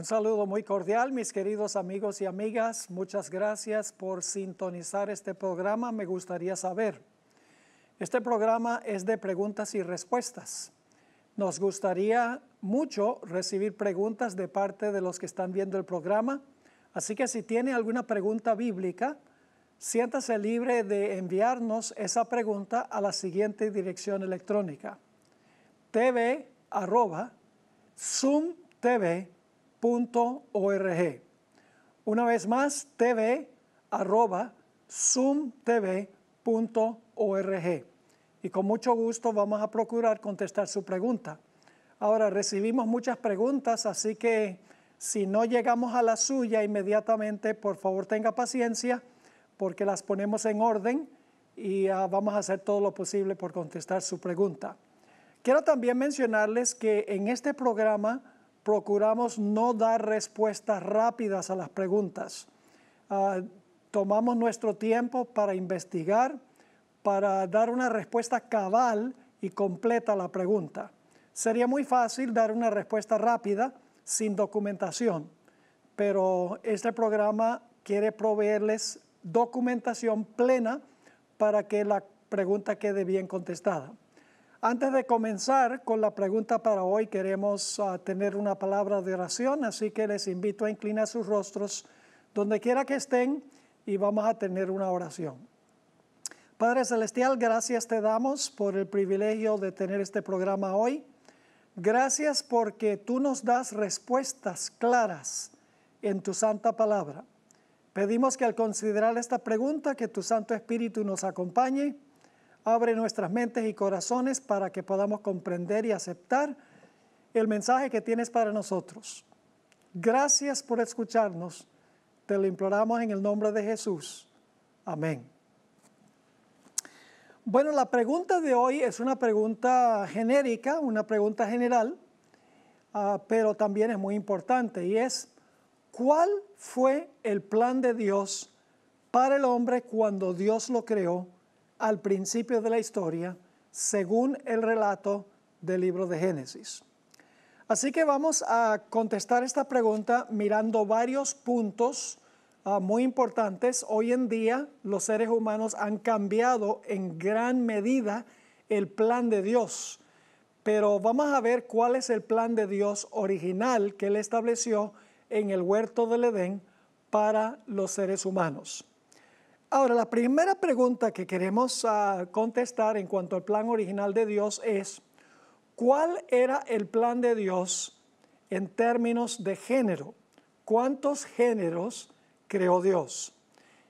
saludo muy cordial, mis queridos amigos y amigas. Muchas gracias por sintonizar este programa. Me gustaría saber, este programa es de preguntas y respuestas. Nos gustaría mucho recibir preguntas de parte de los que están viendo el programa. Así que si tiene alguna pregunta bíblica, siéntase libre de enviarnos esa pregunta a la siguiente dirección electrónica: tv@zoomtv.org. Una vez más, tv@zoomtv.org. Y con mucho gusto vamos a procurar contestar su pregunta. Ahora, recibimos muchas preguntas, así que si no llegamos a la suya inmediatamente, por favor tenga paciencia, porque las ponemos en orden y vamos a hacer todo lo posible por contestar su pregunta. Quiero también mencionarles que en este programa procuramos no dar respuestas rápidas a las preguntas. Tomamos nuestro tiempo para investigar, para dar una respuesta cabal y completa a la pregunta. Sería muy fácil dar una respuesta rápida sin documentación, pero este programa quiere proveerles documentación plena para que la pregunta quede bien contestada. Antes de comenzar con la pregunta para hoy, queremos tener una palabra de oración, así que les invito a inclinar sus rostros donde quiera que estén y vamos a tener una oración. Padre Celestial, gracias te damos por el privilegio de tener este programa hoy. Gracias porque tú nos das respuestas claras en tu santa palabra. Pedimos que al considerar esta pregunta, que tu Santo Espíritu nos acompañe. Abre nuestras mentes y corazones para que podamos comprender y aceptar el mensaje que tienes para nosotros. Gracias por escucharnos. Te lo imploramos en el nombre de Jesús. Amén. Bueno, la pregunta de hoy es una pregunta genérica, una pregunta general, pero también es muy importante, y es: ¿cuál fue el plan de Dios para el hombre cuando Dios lo creó al principio de la historia, según el relato del libro de Génesis? Así que vamos a contestar esta pregunta mirando varios puntos muy importantes. Hoy en día los seres humanos han cambiado en gran medida el plan de Dios, pero vamos a ver cuál es el plan de Dios original que Él estableció en el huerto del Edén para los seres humanos. Ahora, la primera pregunta que queremos contestar en cuanto al plan original de Dios es: ¿cuál era el plan de Dios en términos de género? ¿Cuántos géneros creó Dios?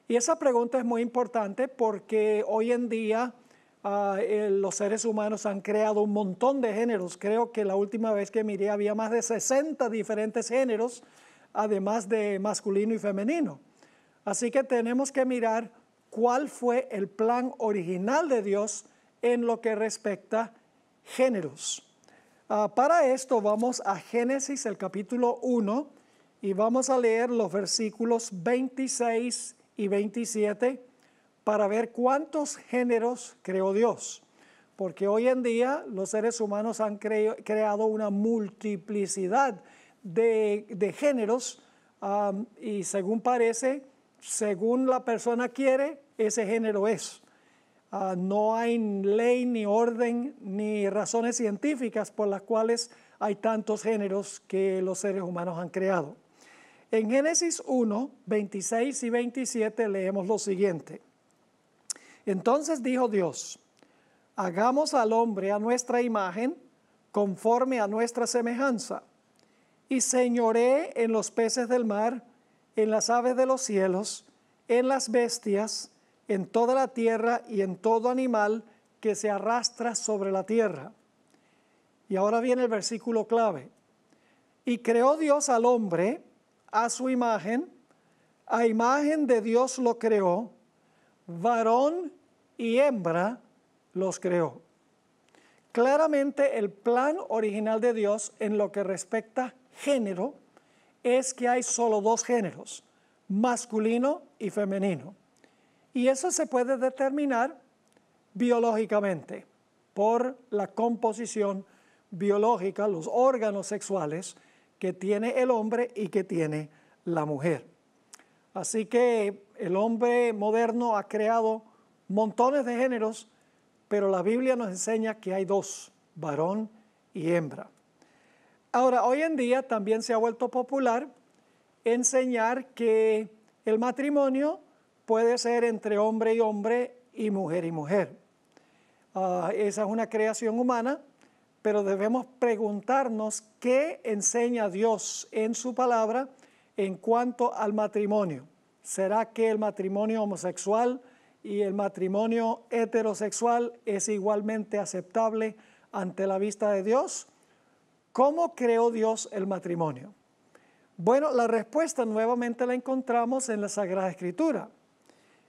Y esa pregunta es muy importante porque hoy en día los seres humanos han creado un montón de géneros. Creo que la última vez que miré había más de 60 diferentes géneros, además de masculino y femenino. Así que tenemos que mirar cuál fue el plan original de Dios en lo que respecta a géneros. Para esto vamos a Génesis, el capítulo 1, y vamos a leer los versículos 26 y 27 para ver cuántos géneros creó Dios. Porque hoy en día los seres humanos han creado una multiplicidad de géneros y según parece, según la persona quiere, ese género es. No hay ley, ni orden, ni razones científicas por las cuales hay tantos géneros que los seres humanos han creado. En Génesis 1, 26 y 27 leemos lo siguiente: Entonces dijo Dios: hagamos al hombre a nuestra imagen, conforme a nuestra semejanza, y señoree en los peces del mar, en las aves de los cielos, en las bestias, en toda la tierra y en todo animal que se arrastra sobre la tierra. Y ahora viene el versículo clave. Y creó Dios al hombre a su imagen, a imagen de Dios lo creó, varón y hembra los creó. Claramente el plan original de Dios en lo que respecta a género es que hay solo dos géneros, masculino y femenino. Y eso se puede determinar biológicamente por la composición biológica, los órganos sexuales que tiene el hombre y que tiene la mujer. Así que el hombre moderno ha creado montones de géneros, pero la Biblia nos enseña que hay dos, varón y hembra. Ahora, hoy en día también se ha vuelto popular enseñar que el matrimonio puede ser entre hombre y hombre y mujer y mujer. Esa es una creación humana, pero debemos preguntarnos qué enseña Dios en su palabra en cuanto al matrimonio. ¿Será que el matrimonio homosexual y el matrimonio heterosexual es igualmente aceptable ante la vista de Dios? ¿Cómo creó Dios el matrimonio? Bueno, la respuesta nuevamente la encontramos en la Sagrada Escritura.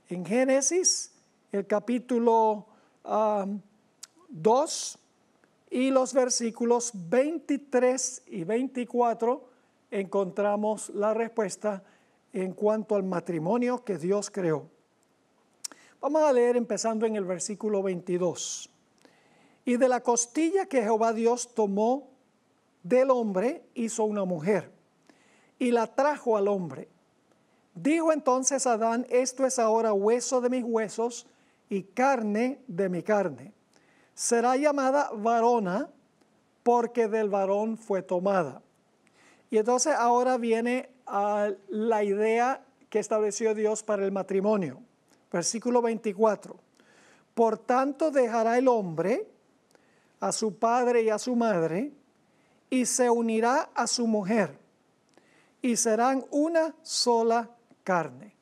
En Génesis, el capítulo 2 y los versículos 23 y 24, encontramos la respuesta en cuanto al matrimonio que Dios creó. Vamos a leer empezando en el versículo 22. Y de la costilla que Jehová Dios tomó del hombre, hizo una mujer, y la trajo al hombre. Dijo entonces Adán: esto es ahora hueso de mis huesos y carne de mi carne. Será llamada varona, porque del varón fue tomada. Y entonces ahora viene la idea que estableció Dios para el matrimonio. Versículo 24. Por tanto dejará el hombre a su padre y a su madre, y se unirá a su mujer, y serán una sola carne.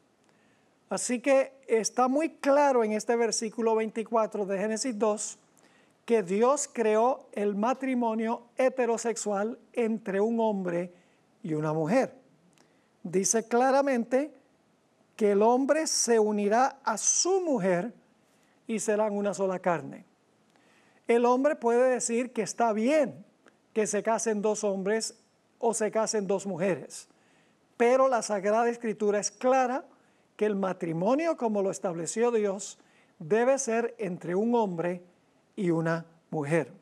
Así que está muy claro en este versículo 24 de Génesis 2 que Dios creó el matrimonio heterosexual entre un hombre y una mujer. Dice claramente que el hombre se unirá a su mujer y serán una sola carne. El hombre puede decir que está bien que se casen dos hombres o se casen dos mujeres, pero la Sagrada Escritura es clara que el matrimonio, como lo estableció Dios, debe ser entre un hombre y una mujer.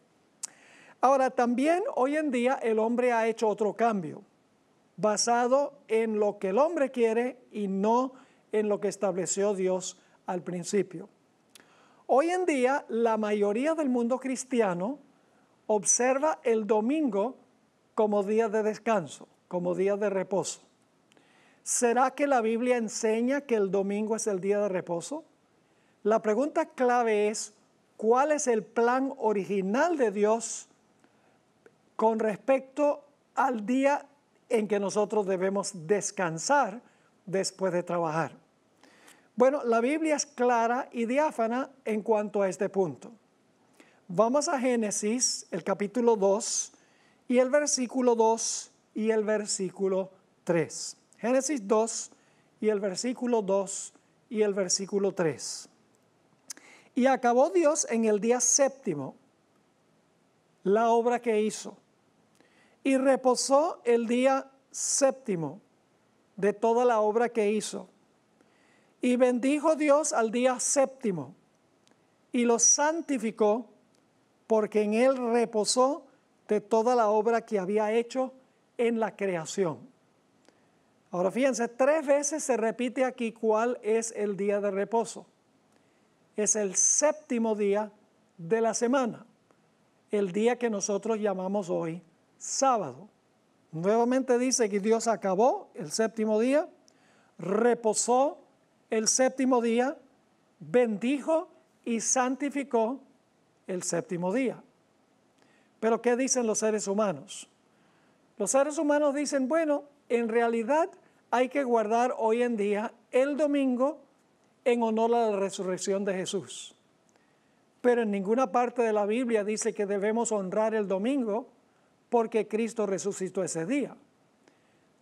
Ahora, también hoy en día el hombre ha hecho otro cambio, basado en lo que el hombre quiere y no en lo que estableció Dios al principio. Hoy en día la mayoría del mundo cristiano observa el domingo como día de descanso, como día de reposo. ¿Será que la Biblia enseña que el domingo es el día de reposo? La pregunta clave es: ¿cuál es el plan original de Dios con respecto al día en que nosotros debemos descansar después de trabajar? Bueno, la Biblia es clara y diáfana en cuanto a este punto. Vamos a Génesis, el capítulo 2, y el versículo 2 y el versículo 3. Génesis 2 y el versículo 2 y el versículo 3. Y acabó Dios en el día séptimo la obra que hizo, y reposó el día séptimo de toda la obra que hizo. Y bendijo Dios al día séptimo y lo santificó, porque en él reposó de toda la obra que había hecho en la creación. Ahora fíjense, 3 veces se repite aquí cuál es el día de reposo. Es el séptimo día de la semana, el día que nosotros llamamos hoy sábado. Nuevamente dice que Dios acabó el séptimo día, reposó el séptimo día, bendijo y santificó el séptimo día. Pero ¿qué dicen los seres humanos? Los seres humanos dicen: bueno, en realidad hay que guardar hoy en día el domingo en honor a la resurrección de Jesús. Pero en ninguna parte de la Biblia dice que debemos honrar el domingo porque Cristo resucitó ese día.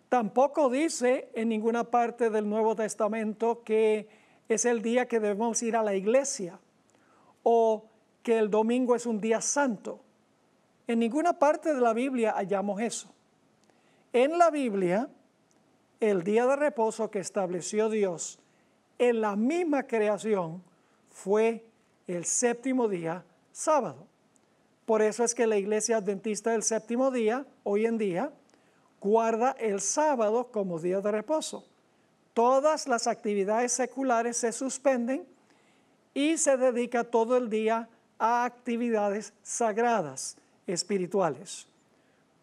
Tampoco dice en ninguna parte del Nuevo Testamento que es el día que debemos ir a la iglesia o que el domingo es un día santo. En ninguna parte de la Biblia hallamos eso. En la Biblia, el día de reposo que estableció Dios en la misma creación fue el séptimo día, sábado. Por eso es que la Iglesia Adventista del Séptimo Día, hoy en día, guarda el sábado como día de reposo. Todas las actividades seculares se suspenden y se dedica todo el día a actividades sagradas, espirituales.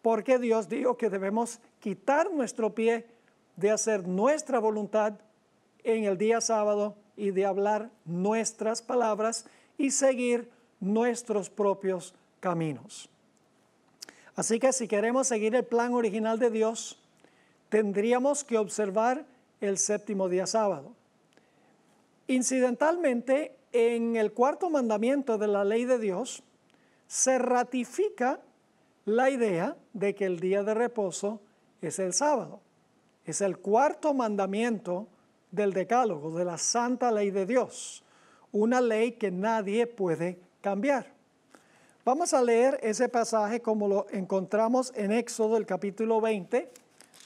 Porque Dios dijo que debemos quitar nuestro pie de hacer nuestra voluntad en el día sábado y de hablar nuestras palabras y seguir nuestros propios caminos. Así que si queremos seguir el plan original de Dios, tendríamos que observar el séptimo día sábado. Incidentalmente, en el cuarto mandamiento de la ley de Dios, se ratifica la idea de que el día de reposo es el sábado. Es el cuarto mandamiento del Decálogo, de la santa ley de Dios, una ley que nadie puede cambiar. Vamos a leer ese pasaje como lo encontramos en Éxodo, el capítulo 20,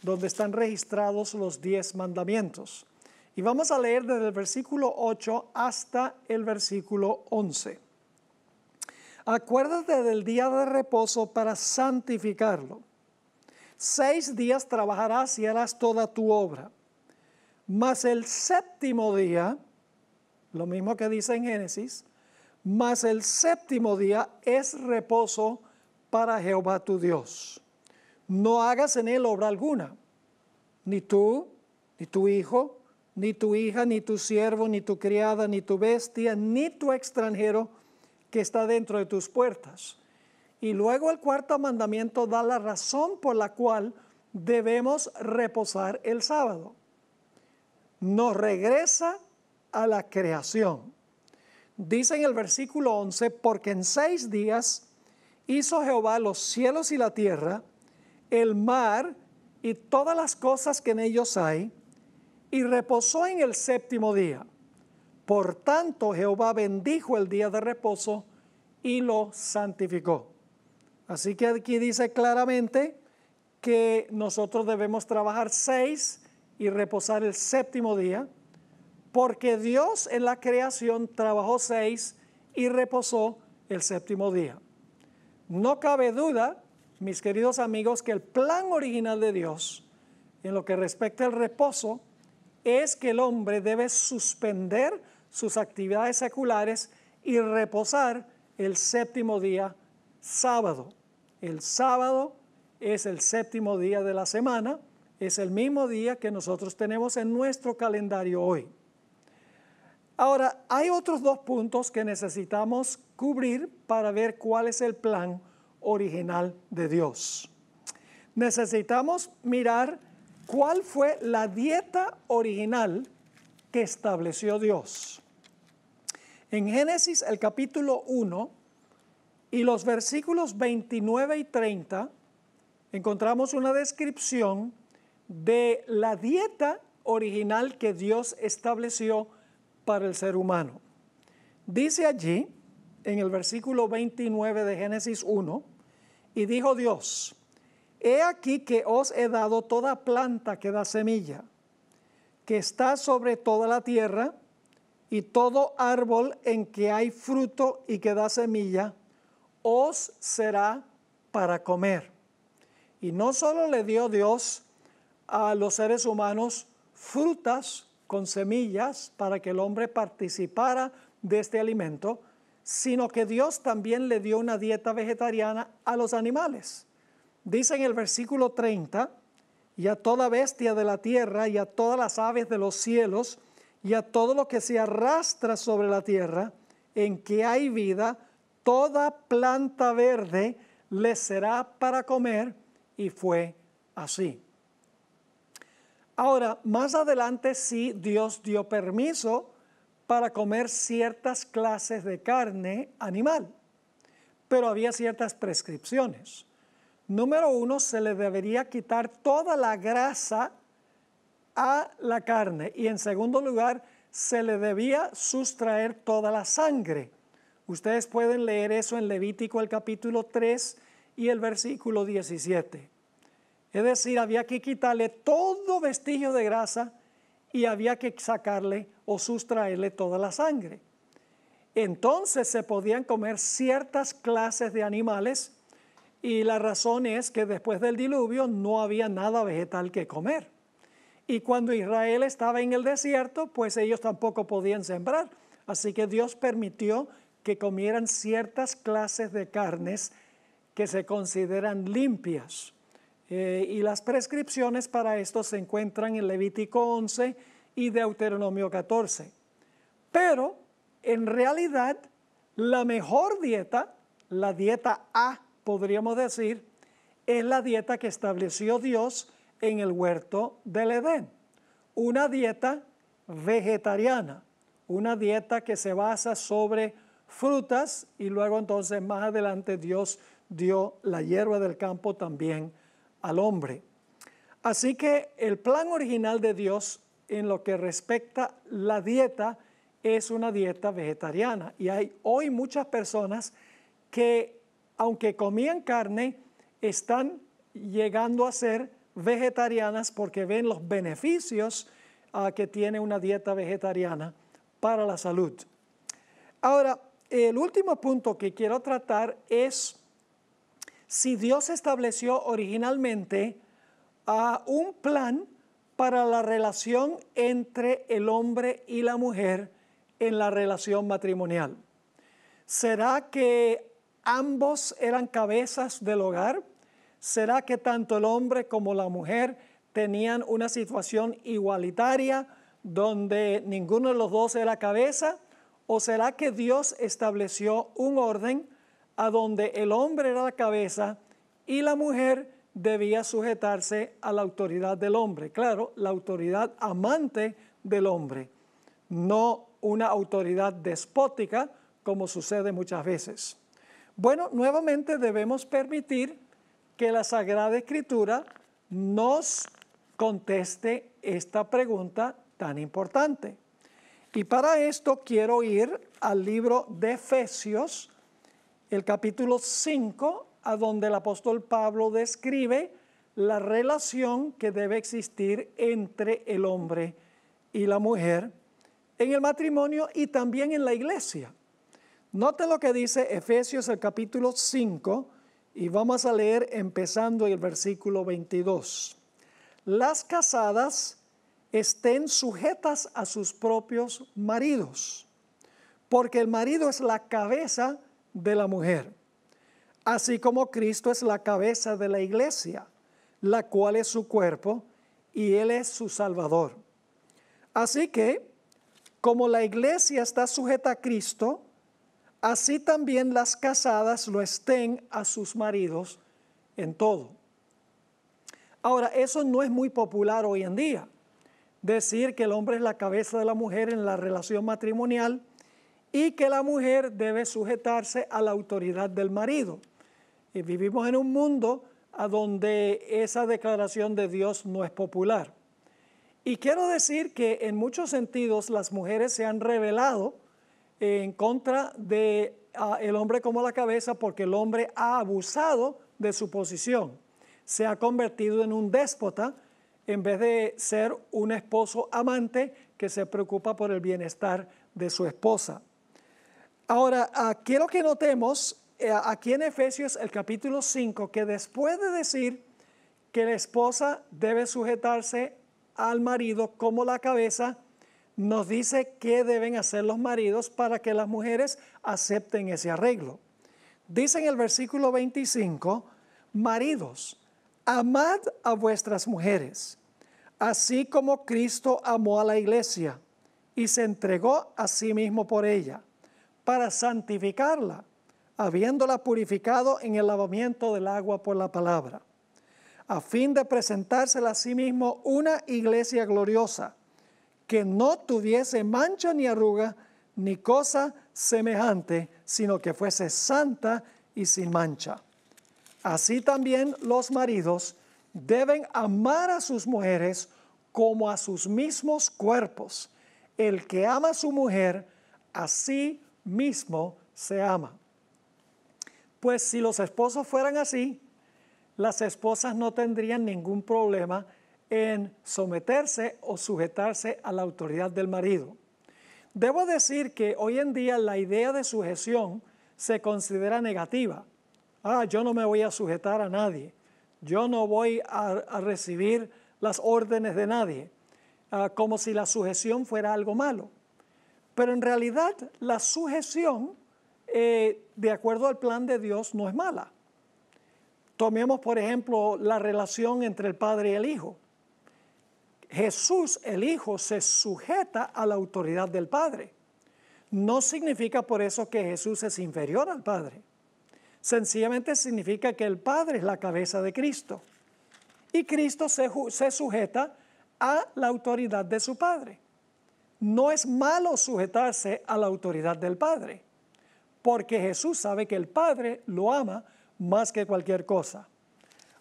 donde están registrados los 10 mandamientos. Y vamos a leer desde el versículo 8 hasta el versículo 11. Acuérdate del día de reposo para santificarlo. 6 días trabajarás y harás toda tu obra. Mas el séptimo día, lo mismo que dice en Génesis, mas el séptimo día es reposo para Jehová tu Dios. No hagas en él obra alguna, ni tú, ni tu hijo, ni tu hija, ni tu siervo, ni tu criada, ni tu bestia, ni tu extranjero que está dentro de tus puertas. Y luego el cuarto mandamiento da la razón por la cual debemos reposar el sábado. Nos regresa a la creación. Dice en el versículo 11, porque en 6 días hizo Jehová los cielos y la tierra, el mar y todas las cosas que en ellos hay, y reposó en el séptimo día. Por tanto, Jehová bendijo el día de reposo y lo santificó. Así que aquí dice claramente que nosotros debemos trabajar 6 y reposar el séptimo día, porque Dios en la creación trabajó 6 y reposó el séptimo día. No cabe duda, mis queridos amigos, que el plan original de Dios en lo que respecta al reposo es que el hombre debe suspender sus actividades seculares y reposar el séptimo día, sábado. El sábado es el séptimo día de la semana, es el mismo día que nosotros tenemos en nuestro calendario hoy. Ahora, hay otros 2 puntos que necesitamos cubrir para ver cuál es el plan original de Dios. Necesitamos mirar cuál fue la dieta original que estableció Dios. En Génesis, el capítulo 1 y los versículos 29 y 30, encontramos una descripción de la dieta original que Dios estableció para el ser humano. Dice allí, en el versículo 29 de Génesis 1, y dijo Dios, he aquí que os he dado toda planta que da semilla, que está sobre toda la tierra, y todo árbol en que hay fruto y que da semilla, os será para comer. Y no solo le dio Dios a los seres humanos frutas con semillas para que el hombre participara de este alimento, sino que Dios también le dio una dieta vegetariana a los animales. Dice en el versículo 30, y a toda bestia de la tierra, y a todas las aves de los cielos, y a todo lo que se arrastra sobre la tierra, en que hay vida, toda planta verde les será para comer, y fue así. Ahora, más adelante sí Dios dio permiso para comer ciertas clases de carne animal, pero había ciertas prescripciones. Número 1, se le debería quitar toda la grasa a la carne, y en segundo lugar, se le debía sustraer toda la sangre. Ustedes pueden leer eso en Levítico el capítulo 3 y el versículo 17. Es decir, había que quitarle todo vestigio de grasa y había que sacarle o sustraerle toda la sangre. Entonces se podían comer ciertas clases de animales Y la razón es que después del diluvio no había nada vegetal que comer. Y cuando Israel estaba en el desierto, pues ellos tampoco podían sembrar. Así que Dios permitió que comieran ciertas clases de carnes que se consideran limpias. Y las prescripciones para esto se encuentran en Levítico 11 y Deuteronomio 14. Pero en realidad la mejor dieta, la dieta A, podríamos decir, es la dieta que estableció Dios en el huerto del Edén. Una dieta vegetariana, una dieta que se basa sobre frutas y luego entonces más adelante Dios dio la hierba del campo también al hombre. Así que el plan original de Dios en lo que respecta la dieta es una dieta vegetariana. Y hay hoy muchas personas que, aunque comían carne, están llegando a ser vegetarianas porque ven los beneficios que tiene una dieta vegetariana para la salud. Ahora, el último punto que quiero tratar es si Dios estableció originalmente un plan para la relación entre el hombre y la mujer en la relación matrimonial. ¿Será que ambos eran cabezas del hogar? ¿Será que tanto el hombre como la mujer tenían una situación igualitaria donde ninguno de los dos era cabeza? ¿O será que Dios estableció un orden a donde el hombre era la cabeza y la mujer debía sujetarse a la autoridad del hombre? Claro, la autoridad amante del hombre, no una autoridad despótica como sucede muchas veces. Bueno, nuevamente debemos permitir que la Sagrada Escritura nos conteste esta pregunta tan importante. Y para esto quiero ir al libro de Efesios, el capítulo 5, a donde el apóstol Pablo describe la relación que debe existir entre el hombre y la mujer en el matrimonio y también en la iglesia. Noten lo que dice Efesios el capítulo 5 y vamos a leer empezando el versículo 22. Las casadas estén sujetas a sus propios maridos, porque el marido es la cabeza de la mujer, así como Cristo es la cabeza de la iglesia, la cual es su cuerpo y Él es su Salvador. Así que, como la iglesia está sujeta a Cristo, así también las casadas lo estén a sus maridos en todo. Ahora, eso no es muy popular hoy en día, decir que el hombre es la cabeza de la mujer en la relación matrimonial y que la mujer debe sujetarse a la autoridad del marido. Y vivimos en un mundo a donde esa declaración de Dios no es popular. Y quiero decir que en muchos sentidos las mujeres se han rebelado en contra del hombre como la cabeza porque el hombre ha abusado de su posición. Se ha convertido en un déspota en vez de ser un esposo amante que se preocupa por el bienestar de su esposa. Ahora, quiero que notemos aquí en Efesios el capítulo 5 que después de decir que la esposa debe sujetarse al marido como la cabeza, nos dice qué deben hacer los maridos para que las mujeres acepten ese arreglo. Dice en el versículo 25, maridos, amad a vuestras mujeres, así como Cristo amó a la iglesia y se entregó a sí mismo por ella, para santificarla, habiéndola purificado en el lavamiento del agua por la palabra, a fin de presentársela a sí mismo una iglesia gloriosa, que no tuviese mancha ni arruga, ni cosa semejante, sino que fuese santa y sin mancha. Así también los maridos deben amar a sus mujeres como a sus mismos cuerpos. El que ama a su mujer, a sí mismo se ama. Pues si los esposos fueran así, las esposas no tendrían ningún problema en someterse o sujetarse a la autoridad del marido. Debo decir que hoy en día la idea de sujeción se considera negativa. yo no me voy a sujetar a nadie, yo no voy a recibir las órdenes de nadie, como si la sujeción fuera algo malo. Pero en realidad la sujeción, de acuerdo al plan de Dios, no es mala. Tomemos, por ejemplo, la relación entre el Padre y el Hijo. Jesús, el Hijo, se sujeta a la autoridad del Padre. No significa por eso que Jesús es inferior al Padre. Sencillamente significa que el Padre es la cabeza de Cristo. Y Cristo se sujeta a la autoridad de su Padre. No es malo sujetarse a la autoridad del Padre, porque Jesús sabe que el Padre lo ama más que cualquier cosa.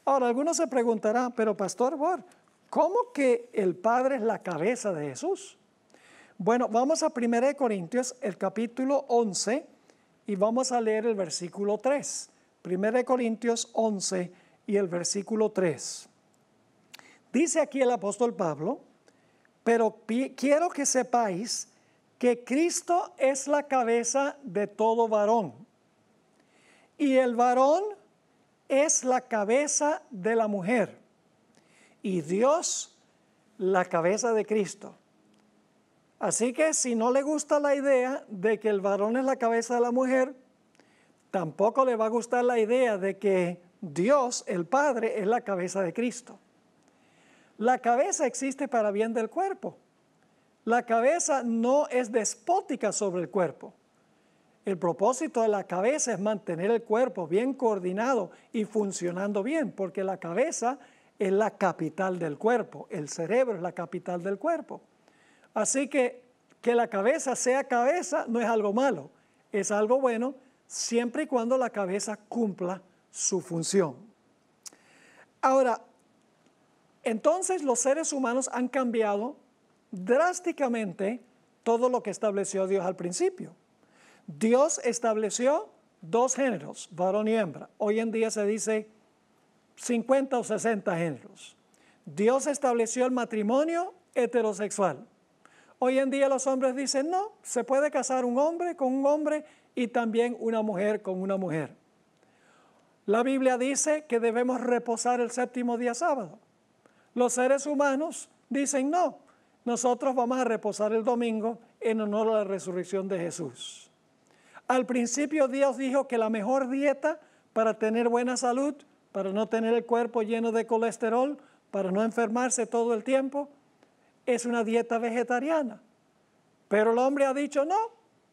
Ahora, algunos se preguntarán, pero Pastor Ward, ¿cómo que el Padre es la cabeza de Jesús? Bueno, vamos a 1 Corintios, el capítulo 11, y vamos a leer el versículo 3. 1 Corintios 11 y el versículo 3. Dice aquí el apóstol Pablo: pero quiero que sepáis que Cristo es la cabeza de todo varón, y el varón es la cabeza de la mujer, y Dios la cabeza de Cristo. Así que si no le gusta la idea de que el varón es la cabeza de la mujer, tampoco le va a gustar la idea de que Dios, el Padre, es la cabeza de Cristo. La cabeza existe para bien del cuerpo. La cabeza no es despótica sobre el cuerpo. El propósito de la cabeza es mantener el cuerpo bien coordinado y funcionando bien, porque la cabeza es la capital del cuerpo, el cerebro es la capital del cuerpo. Así que la cabeza sea cabeza no es algo malo, es algo bueno siempre y cuando la cabeza cumpla su función. Ahora, entonces los seres humanos han cambiado drásticamente todo lo que estableció Dios al principio. Dios estableció dos géneros, varón y hembra. Hoy en día se dice 50 o 60 géneros. Dios estableció el matrimonio heterosexual. Hoy en día los hombres dicen, no, se puede casar un hombre con un hombre y también una mujer con una mujer. La Biblia dice que debemos reposar el séptimo día sábado. Los seres humanos dicen, no, nosotros vamos a reposar el domingo en honor a la resurrección de Jesús. Al principio Dios dijo que la mejor dieta para tener buena salud, para no tener el cuerpo lleno de colesterol, para no enfermarse todo el tiempo, es una dieta vegetariana. Pero el hombre ha dicho, no,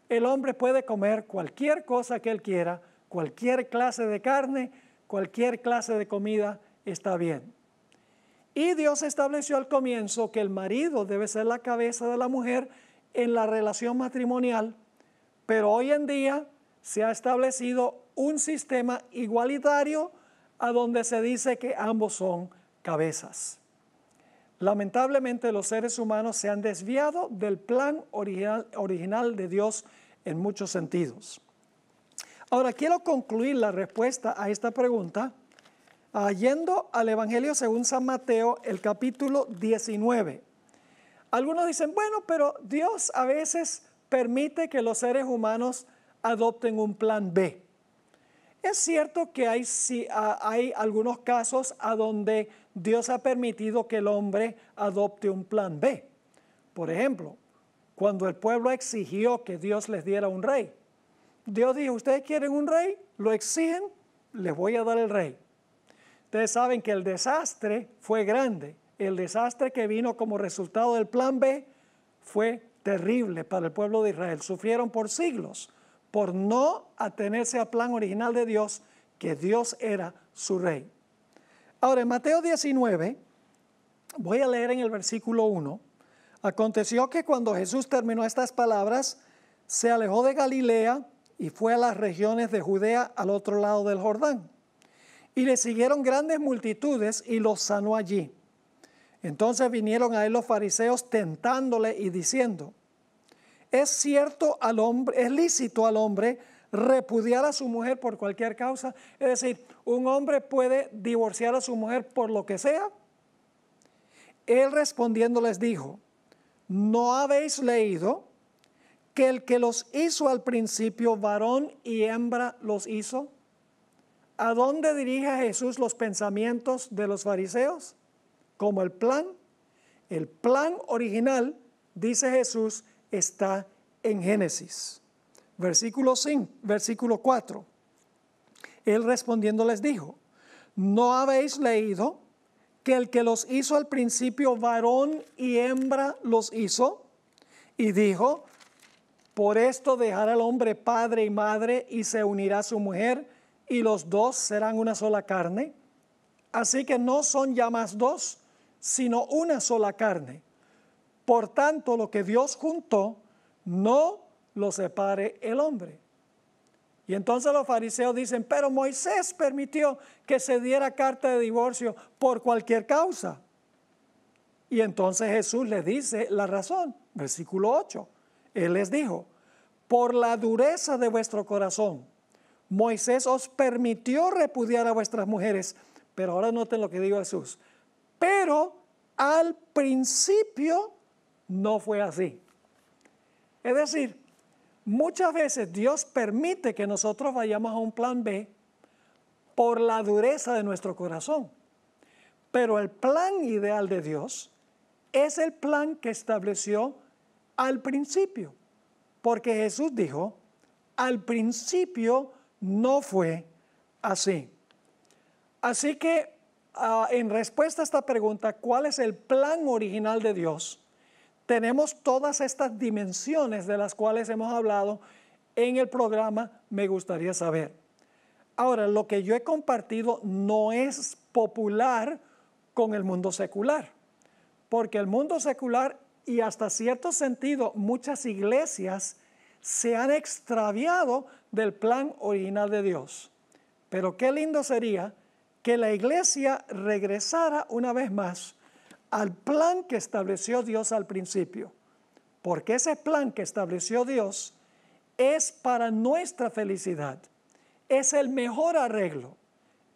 el hombre puede comer cualquier cosa que él quiera, cualquier clase de carne, cualquier clase de comida está bien. Y Dios estableció al comienzo que el marido debe ser la cabeza de la mujer en la relación matrimonial, pero hoy en día se ha establecido un sistema igualitario a donde se dice que ambos son cabezas. Lamentablemente los seres humanos se han desviado del plan original de Dios en muchos sentidos. Ahora quiero concluir la respuesta a esta pregunta yendo al Evangelio según San Mateo, el capítulo 19. Algunos dicen, bueno, pero Dios a veces permite que los seres humanos adopten un plan B. Es cierto que hay algunos casos a donde Dios ha permitido que el hombre adopte un plan B. Por ejemplo, cuando el pueblo exigió que Dios les diera un rey. Dios dijo, ¿ustedes quieren un rey? ¿Lo exigen? Les voy a dar el rey. Ustedes saben que el desastre fue grande. El desastre que vino como resultado del plan B fue terrible para el pueblo de Israel. Sufrieron por siglos por no atenerse al plan original de Dios, que Dios era su rey. Ahora, en Mateo 19, voy a leer en el versículo 1. Aconteció que cuando Jesús terminó estas palabras, se alejó de Galilea y fue a las regiones de Judea al otro lado del Jordán. Y le siguieron grandes multitudes y los sanó allí. Entonces vinieron a él los fariseos tentándole y diciendo, ¿es lícito al hombre repudiar a su mujer por cualquier causa? Es decir, ¿un hombre puede divorciar a su mujer por lo que sea? Él respondiendo les dijo, ¿no habéis leído que el que los hizo al principio, varón y hembra los hizo? ¿A dónde dirige Jesús los pensamientos de los fariseos? Como el plan original, dice Jesús, está en Génesis. Versículo 4. Él respondiendo les dijo, ¿no habéis leído que el que los hizo al principio varón y hembra los hizo? Y dijo, por esto dejará el hombre padre y madre y se unirá a su mujer y los dos serán una sola carne. Así que no son ya más dos, sino una sola carne. Por tanto, lo que Dios juntó, no lo separe el hombre. Y entonces los fariseos dicen, pero Moisés permitió que se diera carta de divorcio por cualquier causa. Y entonces Jesús les dice la razón, versículo 8. Él les dijo, por la dureza de vuestro corazón, Moisés os permitió repudiar a vuestras mujeres, pero ahora noten lo que dijo Jesús, pero al principio no fue así. Es decir, muchas veces Dios permite que nosotros vayamos a un plan B por la dureza de nuestro corazón. Pero el plan ideal de Dios es el plan que estableció al principio. Porque Jesús dijo, al principio no fue así. Así que en respuesta a esta pregunta, ¿cuál es el plan original de Dios? Tenemos todas estas dimensiones de las cuales hemos hablado en el programa Me Gustaría Saber. Ahora, lo que yo he compartido no es popular con el mundo secular, porque el mundo secular y hasta cierto sentido muchas iglesias se han extraviado del plan original de Dios. Pero qué lindo sería que la iglesia regresara una vez más al plan que estableció Dios al principio, porque ese plan que estableció Dios es para nuestra felicidad, es el mejor arreglo,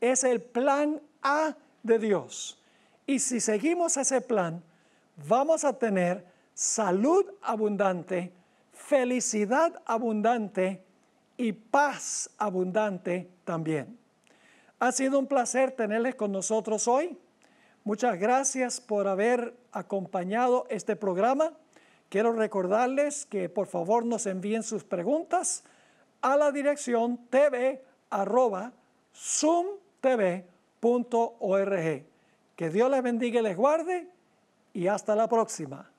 es el plan A de Dios. Y si seguimos ese plan, vamos a tener salud abundante, felicidad abundante y paz abundante también. Ha sido un placer tenerles con nosotros hoy. Muchas gracias por haber acompañado este programa. Quiero recordarles que por favor nos envíen sus preguntas a la dirección tv@zoomtv.org. Que Dios les bendiga y les guarde y hasta la próxima.